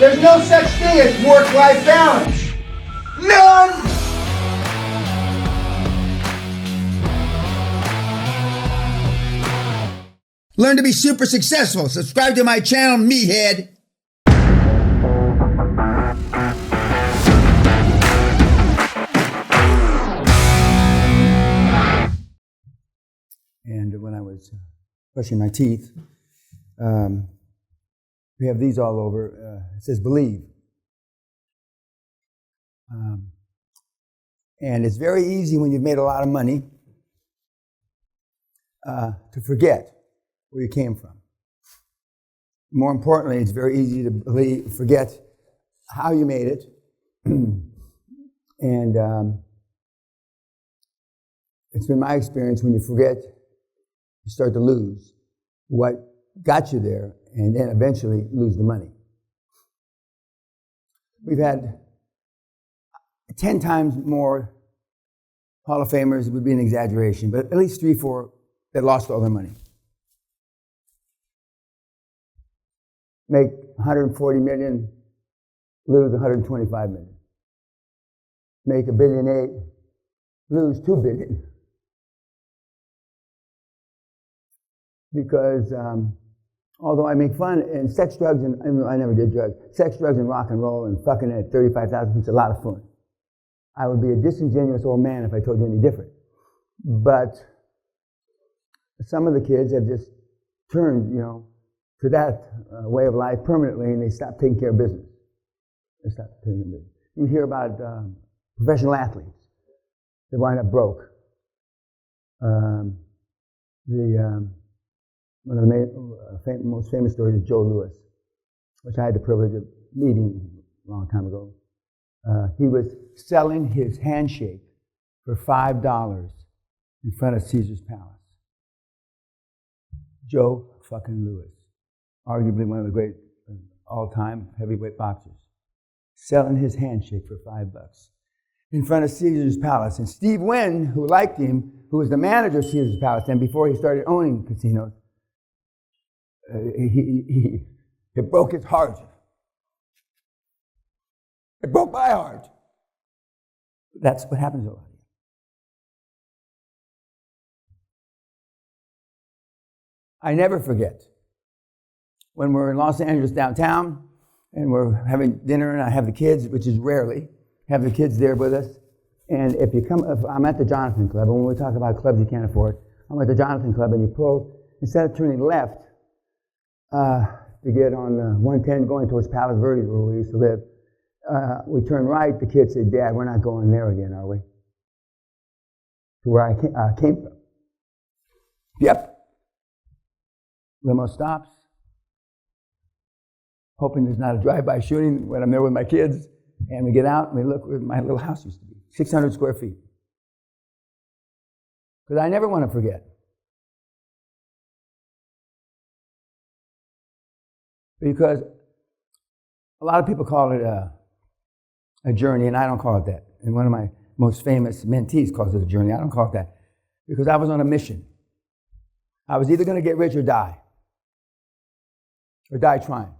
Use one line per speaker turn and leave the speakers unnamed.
There's no such thing as work-life balance. None! Learn to be super successful. Subscribe to my channel, Meathead. And when I was brushing my teeth, we have these all over. It says believe. And it's very easy when you've made a lot of money to forget where you came from. More importantly, it's very easy to forget how you made it. And it's been my experience, when you forget, you start to lose what got you there, and then eventually lose the money. We've had 10 times more Hall of Famers, would be an exaggeration, but at least 3, 4 that lost all their money. Make 140 million, lose 125 million. Make $1.8 billion, lose $2 billion. Because although I make fun, and sex, drugs, and I never did drugs, sex, drugs, and rock and roll, and fucking at 35,000, it's a lot of fun. I would be a disingenuous old man if I told you any different. But some of the kids have just turned, to that way of life permanently, and they stop taking care of business. They stop taking care of business. You hear about professional athletes that wind up broke. One of the most famous stories is Joe Louis, which I had the privilege of meeting a long time ago. He was selling his handshake for $5 in front of Caesar's Palace. Joe fucking Louis, arguably one of the great all-time heavyweight boxers, selling his handshake for $5 in front of Caesar's Palace. And Steve Wynn, who liked him, who was the manager of Caesar's Palace, and before he started owning casinos, it broke his heart. It broke my heart. That's what happens a lot. I never forget when we're in Los Angeles downtown and we're having dinner, and I have the kids, which is rarely, have the kids there with us. And if I'm at the Jonathan Club, and when we talk about clubs you can't afford, I'm at the Jonathan Club, and you pull, instead of turning left to get on 110 going towards Palos Verdes, where we used to live, we turn right. The kids say, "Dad, we're not going there again, are we?" To where I came from. Yep. Limo stops, hoping there's not a drive-by shooting when I'm there with my kids, and we get out and we look where my little house used to be, 600 square feet. Because I never want to forget. Because a lot of people call it a journey, and I don't call it that. And one of my most famous mentees calls it a journey. I don't call it that. Because I was on a mission. I was either going to get rich or die trying.